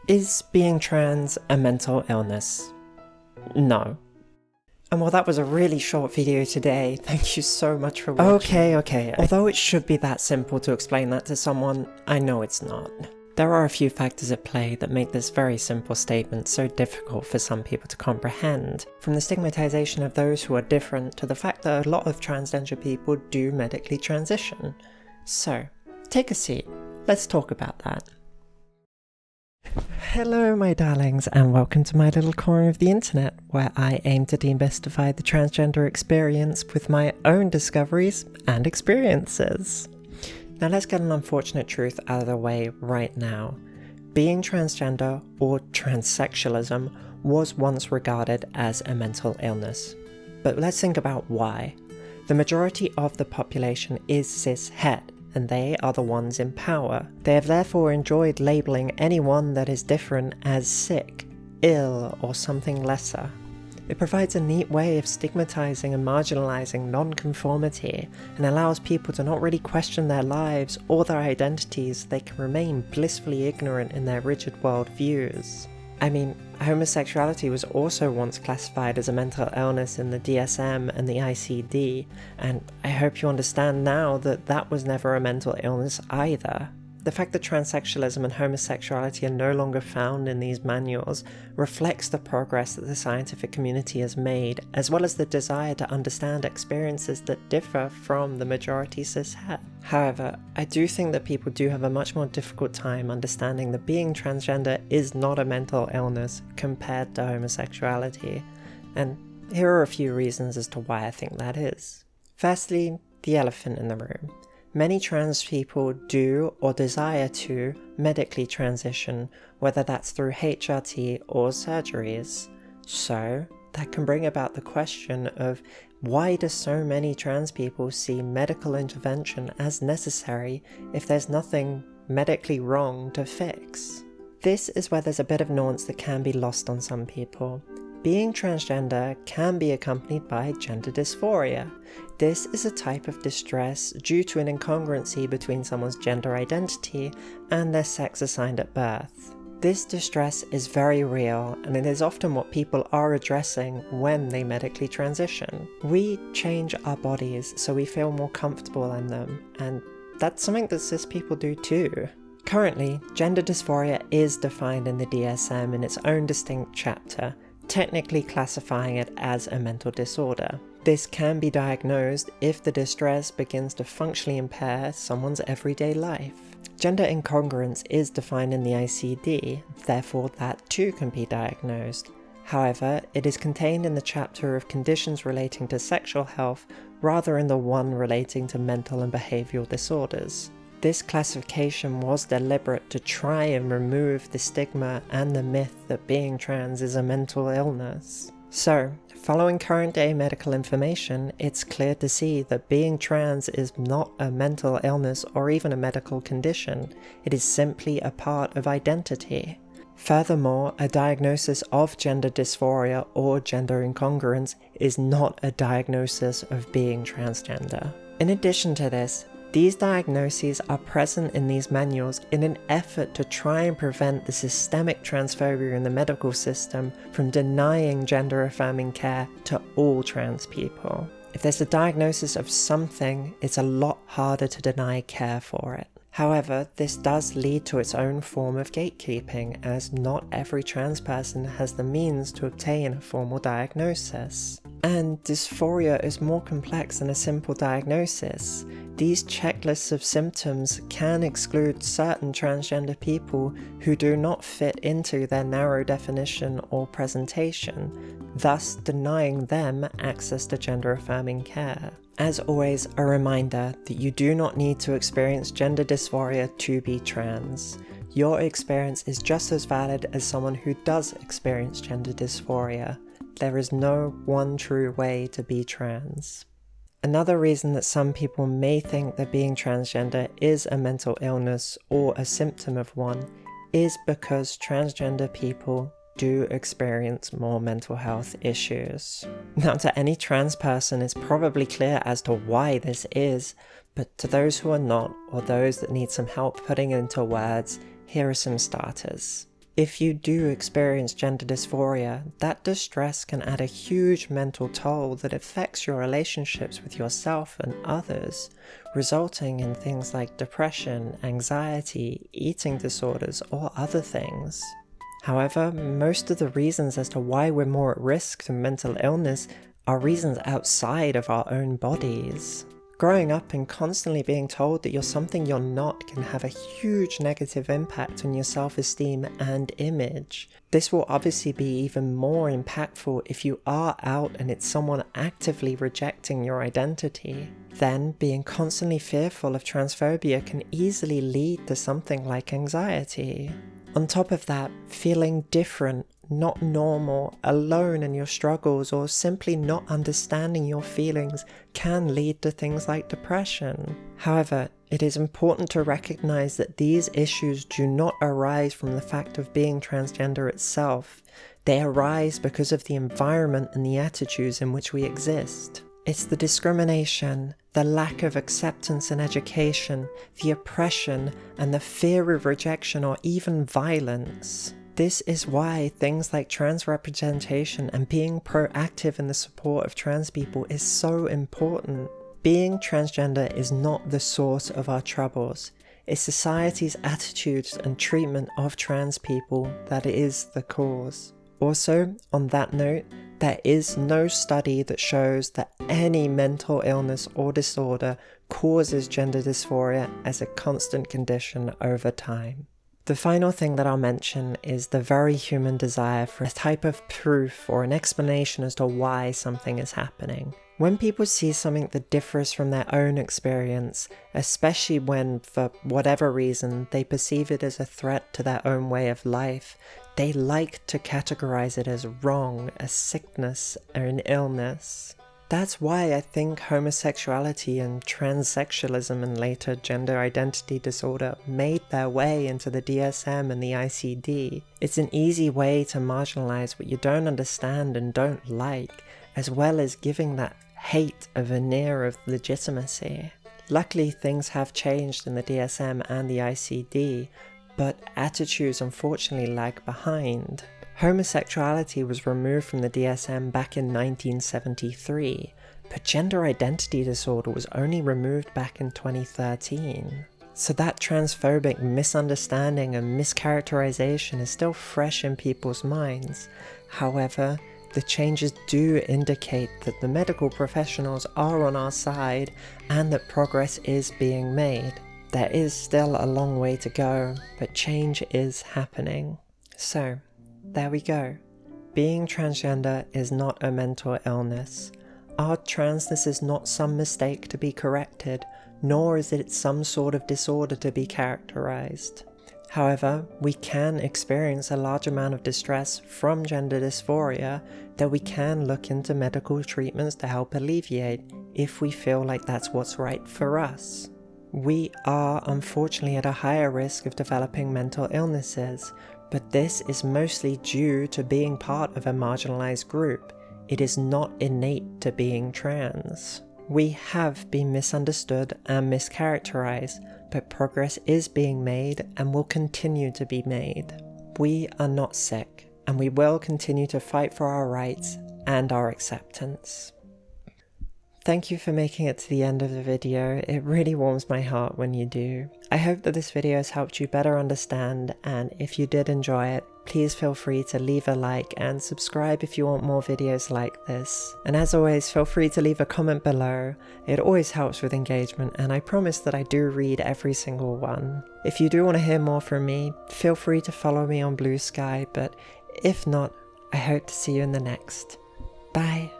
Is being trans a mental illness? No. And while that was a really short video today, thank you so much for watching. Okay. Although it should be that simple to explain that to someone, I know it's not. There are a few factors at play that make this very simple statement so difficult for some people to comprehend, from the stigmatization of those who are different to the fact that a lot of transgender people do medically transition. So, take a seat. Let's talk about that. Hello my darlings, and welcome to my little corner of the internet, where I aim to demystify the transgender experience with my own discoveries and experiences. Now let's get an unfortunate truth out of the way right now. Being transgender, or transsexualism, was once regarded as a mental illness. But let's think about why. The majority of the population is cis-het, and they are the ones in power. They have therefore enjoyed labeling anyone that is different as sick, ill, or something lesser. It provides a neat way of stigmatizing and marginalizing non-conformity, and allows people to not really question their lives or their identities. They can remain blissfully ignorant in their rigid worldviews. I mean, homosexuality was also once classified as a mental illness in the DSM and the ICD, and I hope you understand now that that was never a mental illness either. The fact that transsexualism and homosexuality are no longer found in these manuals reflects the progress that the scientific community has made, as well as the desire to understand experiences that differ from the majority cis-het. However, I do think that people do have a much more difficult time understanding that being transgender is not a mental illness compared to homosexuality, and here are a few reasons as to why I think that is. Firstly, the elephant in the room. Many trans people do or desire to medically transition, whether that's through HRT or surgeries. So, that can bring about the question of why do so many trans people see medical intervention as necessary if there's nothing medically wrong to fix? This is where there's a bit of nuance that can be lost on some people. Being transgender can be accompanied by gender dysphoria. This is a type of distress due to an incongruency between someone's gender identity and their sex assigned at birth. This distress is very real, and it is often what people are addressing when they medically transition. We change our bodies so we feel more comfortable in them, and that's something that cis people do too. Currently, gender dysphoria is defined in the DSM in its own distinct chapter, technically classifying it as a mental disorder. This can be diagnosed if the distress begins to functionally impair someone's everyday life. Gender incongruence is defined in the ICD, therefore that too can be diagnosed. However, it is contained in the chapter of conditions relating to sexual health rather than the one relating to mental and behavioural disorders. This classification was deliberate to try and remove the stigma and the myth that being trans is a mental illness. So, following current day medical information, it's clear to see that being trans is not a mental illness or even a medical condition. It is simply a part of identity. Furthermore, a diagnosis of gender dysphoria or gender incongruence is not a diagnosis of being transgender. In addition to this, these diagnoses are present in these manuals in an effort to try and prevent the systemic transphobia in the medical system from denying gender-affirming care to all trans people. If there's a diagnosis of something, it's a lot harder to deny care for it. However, this does lead to its own form of gatekeeping, as not every trans person has the means to obtain a formal diagnosis. And dysphoria is more complex than a simple diagnosis. These checklists of symptoms can exclude certain transgender people who do not fit into their narrow definition or presentation, thus denying them access to gender-affirming care. As always, a reminder that you do not need to experience gender dysphoria to be trans. Your experience is just as valid as someone who does experience gender dysphoria. There is no one true way to be trans. Another reason that some people may think that being transgender is a mental illness or a symptom of one is because transgender people do experience more mental health issues. Now, to any trans person, it's probably clear as to why this is, but to those who are not, or those that need some help putting it into words, here are some starters. If you do experience gender dysphoria, that distress can add a huge mental toll that affects your relationships with yourself and others, resulting in things like depression, anxiety, eating disorders, or other things. However, most of the reasons as to why we're more at risk to mental illness are reasons outside of our own bodies. Growing up and constantly being told that you're something you're not can have a huge negative impact on your self-esteem and image. This will obviously be even more impactful if you are out and it's someone actively rejecting your identity. Then, being constantly fearful of transphobia can easily lead to something like anxiety. On top of that, feeling different, not normal, alone in your struggles, or simply not understanding your feelings can lead to things like depression. However, it is important to recognize that these issues do not arise from the fact of being transgender itself. They arise because of the environment and the attitudes in which we exist. It's the discrimination, the lack of acceptance and education, the oppression, and the fear of rejection or even violence. This is why things like trans representation and being proactive in the support of trans people is so important. Being transgender is not the source of our troubles. It's society's attitudes and treatment of trans people that is the cause. Also, on that note, there is no study that shows that any mental illness or disorder causes gender dysphoria as a constant condition over time. The final thing that I'll mention is the very human desire for a type of proof or an explanation as to why something is happening. When people see something that differs from their own experience, especially when, for whatever reason, they perceive it as a threat to their own way of life, they like to categorize it as wrong, a sickness, or an illness. That's why I think homosexuality and transsexualism and later gender identity disorder made their way into the DSM and the ICD. It's an easy way to marginalize what you don't understand and don't like, as well as giving that hate a veneer of legitimacy. Luckily, things have changed in the DSM and the ICD, but attitudes unfortunately lag behind. Homosexuality was removed from the DSM back in 1973, but gender identity disorder was only removed back in 2013. So that transphobic misunderstanding and mischaracterization is still fresh in people's minds. However, the changes do indicate that the medical professionals are on our side and that progress is being made. There is still a long way to go, but change is happening. So, there we go. Being transgender is not a mental illness. Our transness is not some mistake to be corrected, nor is it some sort of disorder to be characterized. However, we can experience a large amount of distress from gender dysphoria that we can look into medical treatments to help alleviate if we feel like that's what's right for us. We are unfortunately at a higher risk of developing mental illnesses, but this is mostly due to being part of a marginalized group. It is not innate to being trans. We have been misunderstood and mischaracterized, but progress is being made and will continue to be made. We are not sick, and we will continue to fight for our rights and our acceptance. Thank you for making it to the end of the video. It really warms my heart when you do. I hope that this video has helped you better understand, and if you did enjoy it, please feel free to leave a like and subscribe if you want more videos like this. And as always, feel free to leave a comment below. It always helps with engagement, and I promise that I do read every single one. If you do want to hear more from me, feel free to follow me on Blue Sky, but if not, I hope to see you in the next. Bye.